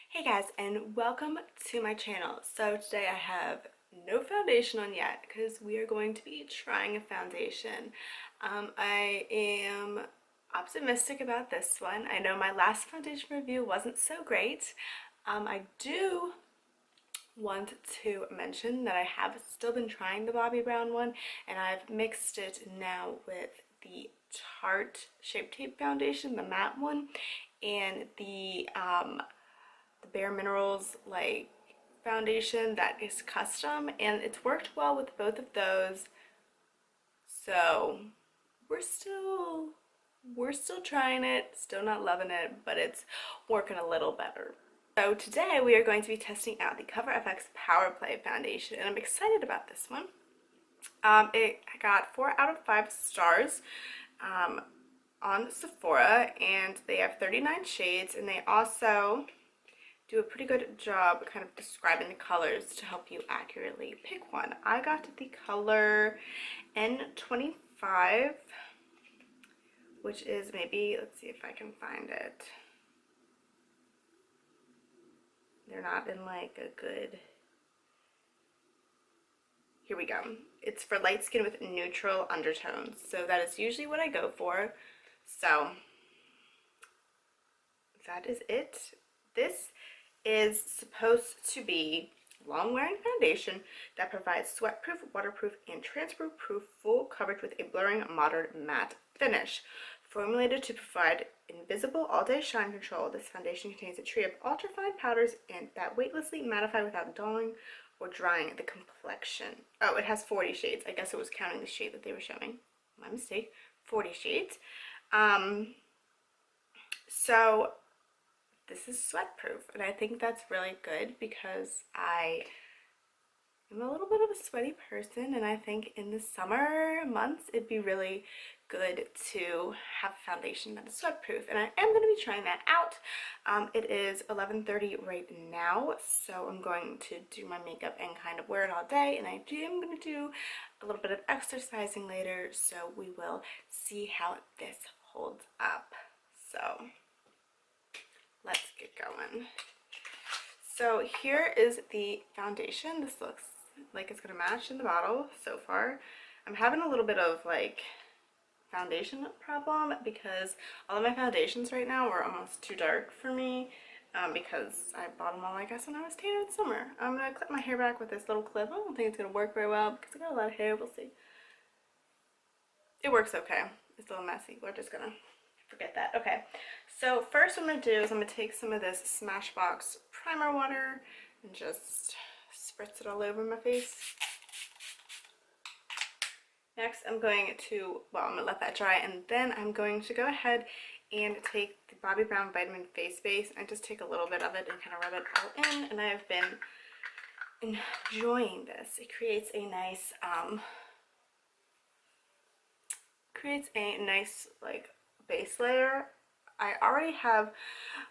Hey guys, and welcome to my channel. So today I have no foundation on yet because we are going to be trying a foundation. I am optimistic about this one. I know my last foundation review wasn't so great. I do want to mention that I have still been trying the Bobbi Brown one, and I've mixed it now with the Tarte Shape Tape foundation, the matte one, and the Bare Minerals like foundation that is custom, and it's worked well with both of those. So we're still trying it, still not loving it, but it's working a little better. So today we are going to be testing out the Cover FX Power Play foundation, and I'm excited about this one. It got 4 out of 5 stars on Sephora, and they have 39 shades, and they also do a pretty good job kind of describing the colors to help you accurately pick one. I got the color N25, which is maybe, let's see if I can find it. They're not in like a good, here we go. It's for light skin with neutral undertones. So that is usually what I go for. So that is it. This is supposed to be long-wearing foundation that provides sweat-proof, waterproof, and transfer-proof full coverage with a blurring, modern matte finish. Formulated to provide invisible all-day shine control, this foundation contains a tree of ultra-fine powders and that weightlessly mattify without dulling or drying the complexion. Oh, it has 40 shades. I guess it was counting the shade that they were showing. My mistake. 40 shades. So this is sweat proof, and I think that's really good because I am a little bit of a sweaty person, and I think in the summer months it'd be really good to have a foundation that is sweat proof, and I am going to be trying that out. It is 11:30 right now, so I'm going to do my makeup and kind of wear it all day, and I am going to do a little bit of exercising later, so we will see how this holds up. So let's get going. So here is the foundation. This looks like it's gonna match in the bottle so far. I'm having a little bit of like foundation problem because all of my foundations right now are almost too dark for me because I bought them all, I guess, when I was tan in the summer. I'm gonna clip my hair back with this little clip. I don't think it's gonna work very well because I got a lot of hair. We'll see. It works okay. It's a little messy. We're just gonna forget that. Okay, so first what I'm going to do is I'm going to take some of this Smashbox primer water and just spritz it all over my face. Next I'm going to, I'm going to let that dry, and then I'm going to go ahead and take the Bobbi Brown Vitamin Face Base and just take a little bit of it and kind of rub it all in, and I've been enjoying this. It creates a nice like base layer. I already have,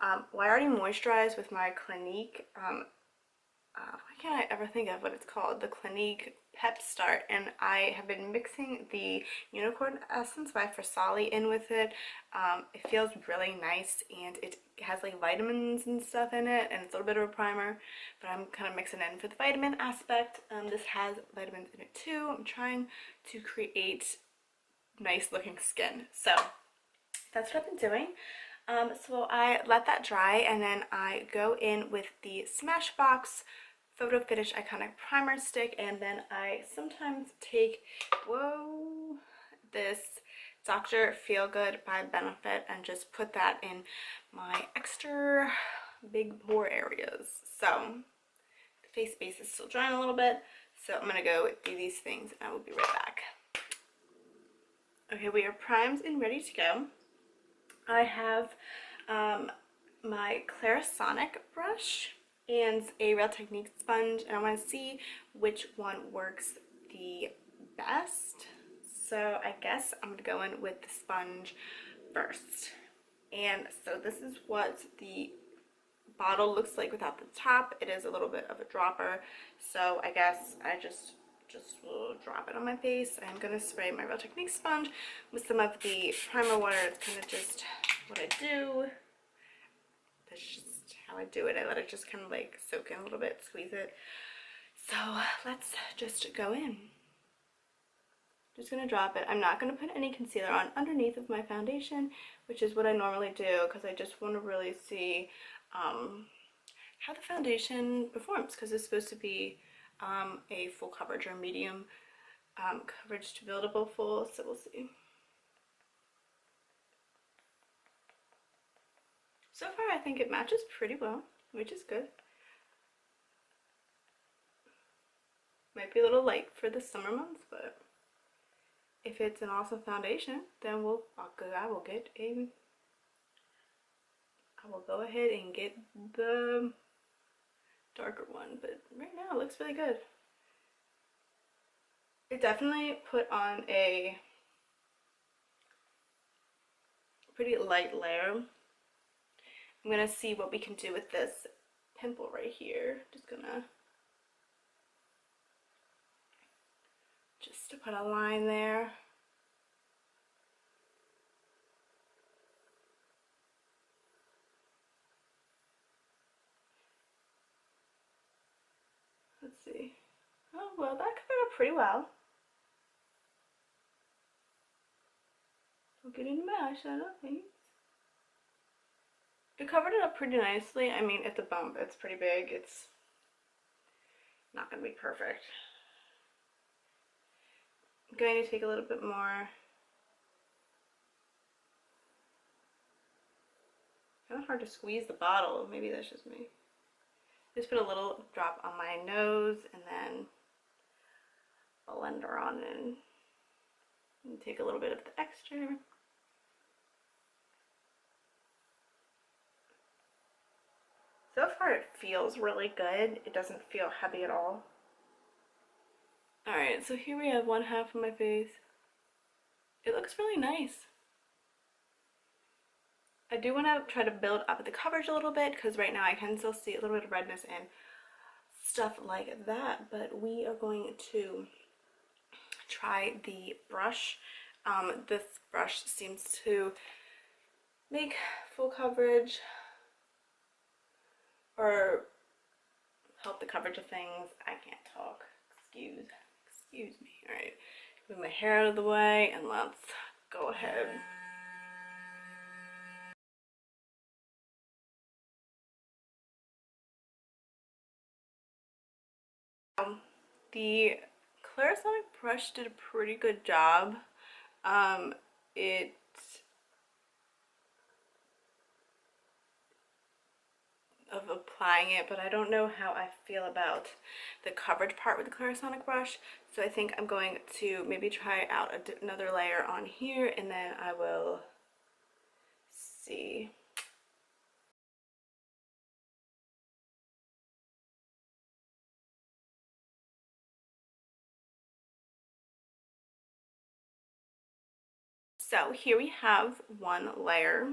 I already moisturized with my Clinique, why can't I ever think of what it's called? The Clinique Pep Start, and I have been mixing the Unicorn Essence by Versali in with it. It feels really nice, and it has like vitamins and stuff in it, and it's a little bit of a primer, but I'm kind of mixing in for the vitamin aspect. This has vitamins in it too. I'm trying to create nice looking skin, so that's what I've been doing. So I let that dry, and then I go in with the Smashbox Photo Finish Iconic Primer Stick, and then I sometimes take, this Dr. Feelgood by Benefit and just put that in my extra big pore areas. So the face base is still drying a little bit, so I'm going to go do these things and I will be right back. Okay, we are primed and ready to go. I have my Clarisonic brush and a Real Techniques sponge, and I want to see which one works the best. So I guess I'm going to go in with the sponge first. And so this is what the bottle looks like without the top. It is a little bit of a dropper, so I guess I just drop it on my face. I'm going to spray my Real Techniques sponge with some of the primer water. It's kind of just what I do. That's just how I do it. I let it just kind of like soak in a little bit, squeeze it. So let's just go in. Just gonna drop it. I'm not gonna put any concealer on underneath of my foundation, which is what I normally do because I just want to really see how the foundation performs, because it's supposed to be a full coverage or medium coverage to buildable full, so we'll see. So far I think it matches pretty well, which is good. Might be a little light for the summer months, but if it's an awesome foundation, then I will go ahead and get the darker one. But right now it looks really good. It definitely put on a pretty light layer. I'm gonna see what we can do with this pimple right here. Just to put a line there. Let's see. Oh, well, that covered up pretty well. We'll get into my eyeshadow, thanks. It covered it up pretty nicely. I mean, it's a bump. It's pretty big. It's not going to be perfect. I'm going to take a little bit more. Kind of hard to squeeze the bottle. Maybe that's just me. Just put a little drop on my nose and then blender on in. And take a little bit of the extra. So far it feels really good. It doesn't feel heavy at all. Alright, so here we have one half of my face. It looks really nice. I do want to try to build up the coverage a little bit because right now I can still see a little bit of redness and stuff like that, but we are going to try the brush. This brush seems to make full coverage or help the coverage of things. I can't talk. Excuse me. Alright, move my hair out of the way and let's go ahead. The Clarisonic brush did a pretty good job. Of applying it, but I don't know how I feel about the coverage part with the Clarisonic brush, so I think I'm going to maybe try out another layer on here and then I will see. So here we have one layer.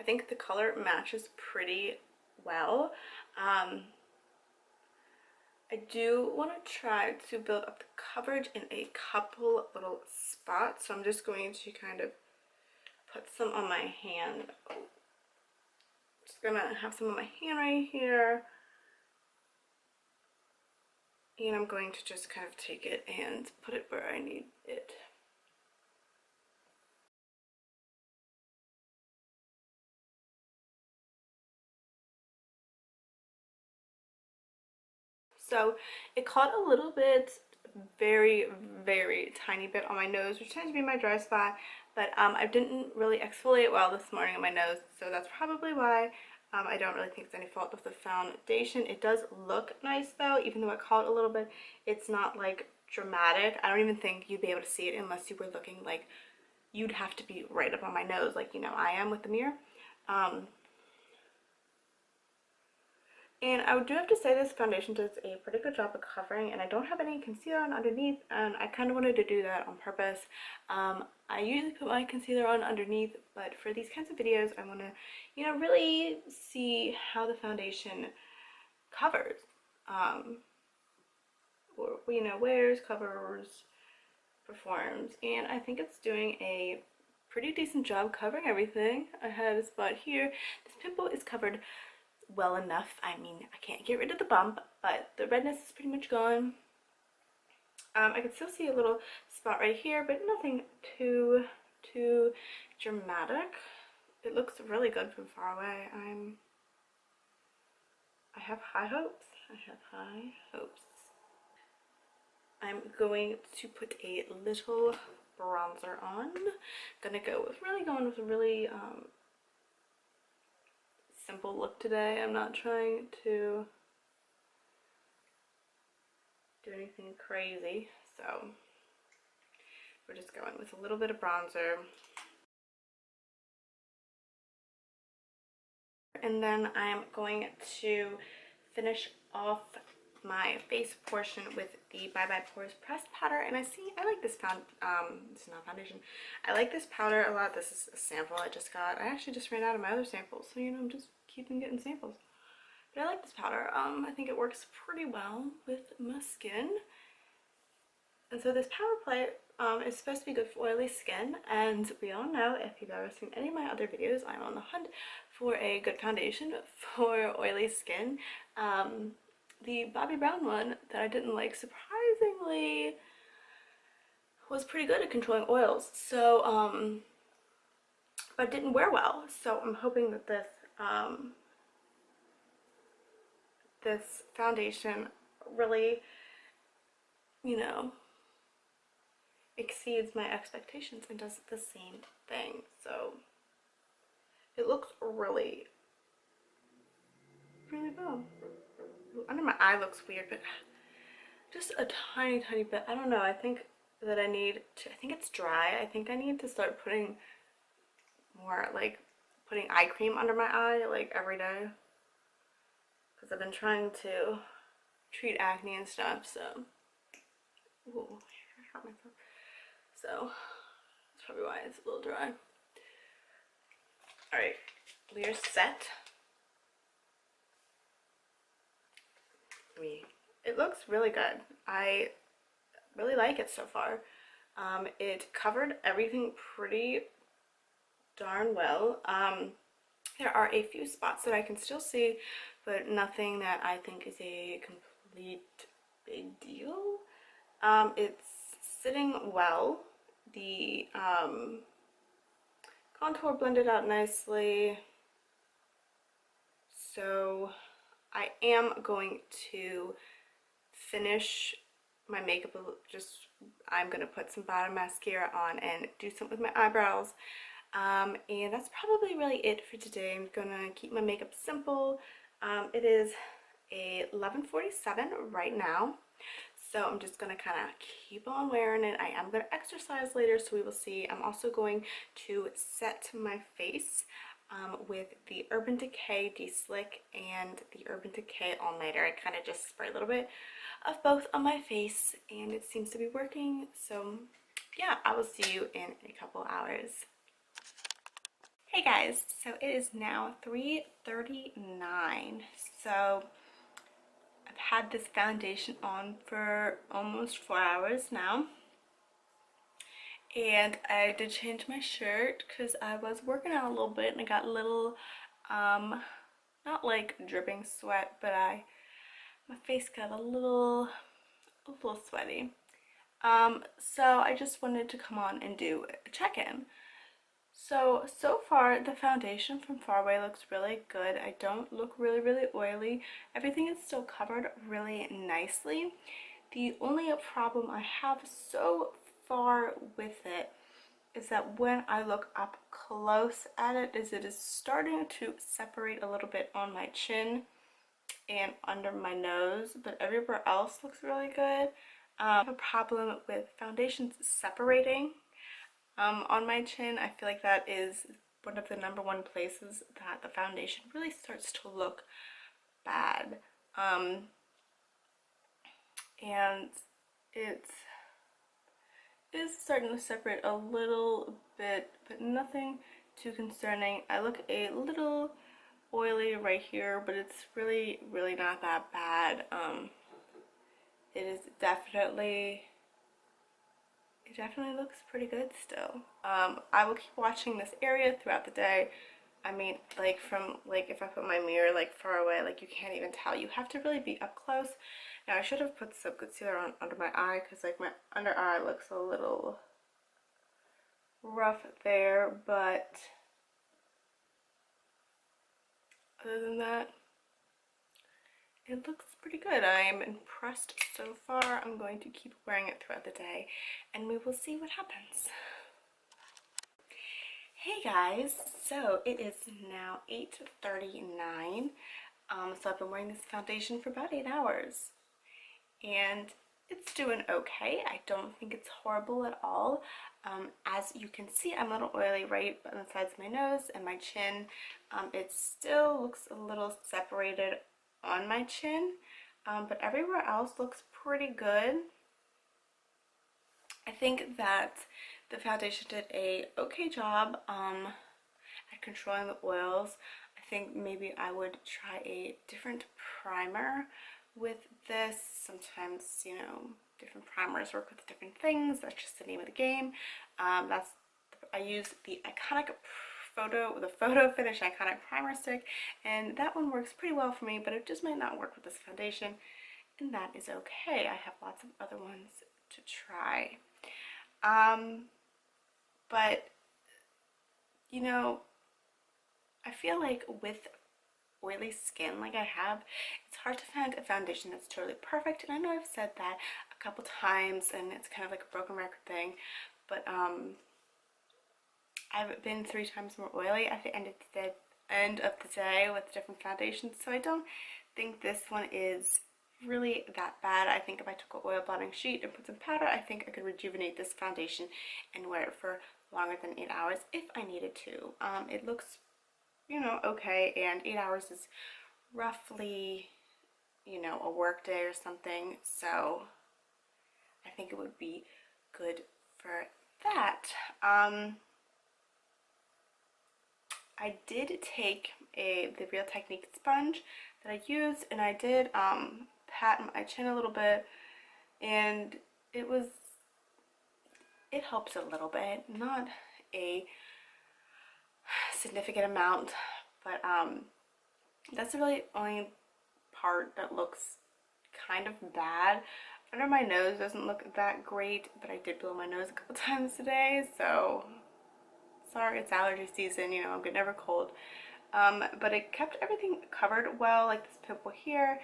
I think the color matches pretty well. I do want to try to build up the coverage in a couple little spots, so I'm just going to kind of put some on my hand. Just gonna have some on my hand right here, and I'm going to just kind of take it and put it where I need it. So it caught a little bit, very tiny bit on my nose, which tends to be my dry spot, but I didn't really exfoliate well this morning on my nose, so that's probably why. I don't really think it's any fault of the foundation. It does look nice though, even though it caught a little bit. It's not like dramatic. I don't even think you'd be able to see it unless you were looking like you'd have to be right up on my nose like, you know, I am with the mirror. And I do have to say this foundation does a pretty good job of covering, and I don't have any concealer on underneath, and I kind of wanted to do that on purpose. I usually put my concealer on underneath, but for these kinds of videos I want to, you know, really see how the foundation covers. Or, you know, wears, covers, performs, and I think it's doing a pretty decent job covering everything. I had a spot here. This pimple is covered well enough. I mean, I can't get rid of the bump, but the redness is pretty much gone. I can still see a little spot right here, but nothing too dramatic. It looks really good from far away. I have high hopes. I have high hopes. I'm going to put a little bronzer on. Going with a really simple look today. I'm not trying to do anything crazy, so we're just going with a little bit of bronzer. And then I'm going to finish off my face portion with the Bye Bye Pores pressed powder. And I like this it's not foundation. I like this powder a lot. This is a sample I just got. I actually just ran out of my other samples, so you know, I'm just keeping getting samples. But I like this powder. I think it works pretty well with my skin. And so this powder play is supposed to be good for oily skin, and we all know, if you've ever seen any of my other videos, I'm on the hunt for a good foundation for oily skin. The Bobbi Brown one that I didn't like, surprisingly, was pretty good at controlling oils, so but didn't wear well. So I'm hoping that this foundation really, you know, exceeds my expectations and does the same thing. So it looks really well. Under my eye looks weird, but just a tiny bit. I don't know. I think that I think it's dry. I think I need to start putting more, like putting eye cream under my eye like every day, because I've been trying to treat acne and stuff. So, ooh, I hurt myself. So that's probably why it's a little dry. All right, we are set. It looks really good. I really like it so far. It covered everything pretty darn well. There are a few spots that I can still see, but nothing that I think is a complete big deal. It's sitting well. The contour blended out nicely. So I am going to finish my makeup. I'm gonna put some bottom mascara on and do something with my eyebrows. And that's probably really it for today. I'm gonna keep my makeup simple. It is 11:47 right now, so I'm just gonna kind of keep on wearing it. I am gonna exercise later, so we will see. I'm also going to set my face with the Urban Decay De-Slick and the Urban Decay All Nighter. I kind of just spray a little bit of both on my face, and it seems to be working. So yeah, I will see you in a couple hours. Hey guys, so it is now 3:39. So I've had this foundation on for almost 4 hours now. And I did change my shirt because I was working out a little bit and I got a little, not like dripping sweat, but my face got a little sweaty. So I just wanted to come on and do a check-in. So far the foundation from far away looks really good. I don't look really oily. Everything is still covered really nicely. The only problem I have so far with it is that when I look up close at it is starting to separate a little bit on my chin and under my nose, but everywhere else looks really good. I have a problem with foundations separating on my chin. I feel like that is one of the #1 places that the foundation really starts to look bad. And it is starting to separate a little bit, but nothing too concerning. I look a little oily right here, but it's really not that bad. It is definitely it definitely looks pretty good still. I will keep watching this area throughout the day. I mean, like from like if I put my mirror like far away, like you can't even tell. You have to really be up close. Now I should have put some concealer on under my eye because like my under eye looks a little rough there, but other than that, it looks pretty good. I'm impressed so far. I'm going to keep wearing it throughout the day and we will see what happens. Hey guys, so it is now 8:39. So I've been wearing this foundation for about 8 hours and it's doing okay. I don't think it's horrible at all. As you can see, I'm a little oily right on the sides of my nose and my chin. It still looks a little separated on my chin, but everywhere else looks pretty good. I think that the foundation did a okay job at controlling the oils. I think maybe I would try a different primer with this. Sometimes, you know, different primers work with different things. That's just the name of the game. I use the Photo Finish Iconic Primer Stick, and that one works pretty well for me, but it just might not work with this foundation, and that is okay. I have lots of other ones to try. But you know, I feel like with oily skin like I have, it's hard to find a foundation that's totally perfect. And I know I've said that a couple times and it's kind of like a broken record thing, but I've been 3 times more oily at the end of the day with different foundations, so I don't think this one is really that bad. I think if I took an oil blotting sheet and put some powder, I think I could rejuvenate this foundation and wear it for longer than 8 hours if I needed to. It looks, you know, okay, and 8 hours is roughly, you know, a work day or something, so I think it would be good for that. I did take the Real Technique sponge that I used, and I did pat my chin a little bit, and it helps a little bit, not a significant amount, but that's the really only part that looks kind of bad. Under my nose doesn't look that great, but I did blow my nose a couple times today, so sorry, it's allergy season, you know, I'm getting over cold. But it kept everything covered well. Like this pimple here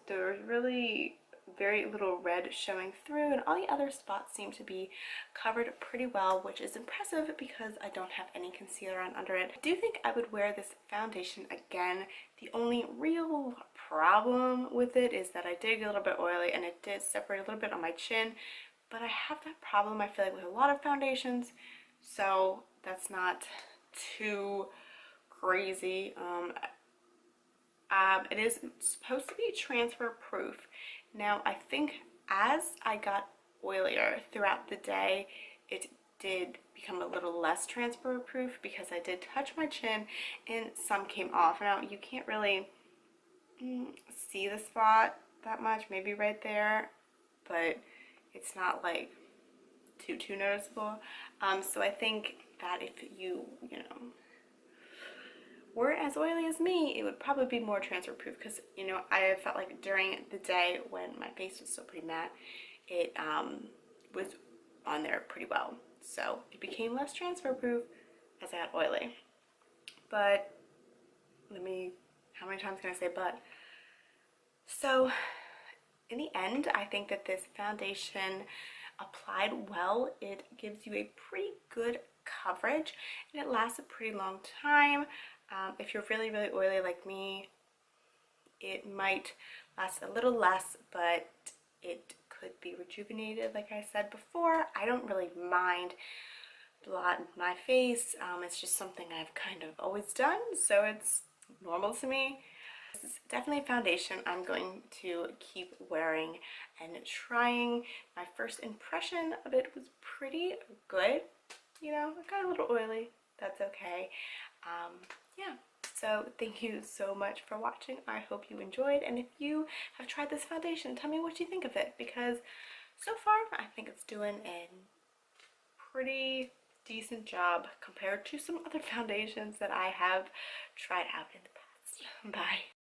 there's really very little red showing through, and all the other spots seem to be covered pretty well, which is impressive because I don't have any concealer on under it. I do think I would wear this foundation again. The only real problem with it is that I did get a little bit oily and it did separate a little bit on my chin, but I have that problem I feel like with a lot of foundations, so that's not too crazy. It is supposed to be transfer proof. Now I think as I got oilier throughout the day, it did become a little less transfer proof because I did touch my chin and some came off. Now you can't really see the spot that much, maybe right there, but it's not like too noticeable. So I think that if you know, were as oily as me, it would probably be more transfer proof because, you know, I felt like during the day when my face was still pretty matte, it was on there pretty well. So it became less transfer proof as I got oily. But how many times can I say but? So in the end, I think that this foundation applied well. It gives you a pretty good coverage and it lasts a pretty long time. If you're really oily like me, it might last a little less, but it could be rejuvenated like I said before. I don't really mind blot in my face. It's just something I've kind of always done, so it's normal to me. This is definitely a foundation I'm going to keep wearing and trying. My first impression of it was pretty good. You know, it got a little oily. That's okay. Yeah, so thank you so much for watching. I hope you enjoyed, and if you have tried this foundation, tell me what you think of it, because so far I think it's doing an pretty decent job compared to some other foundations that I have tried out in the past. Bye.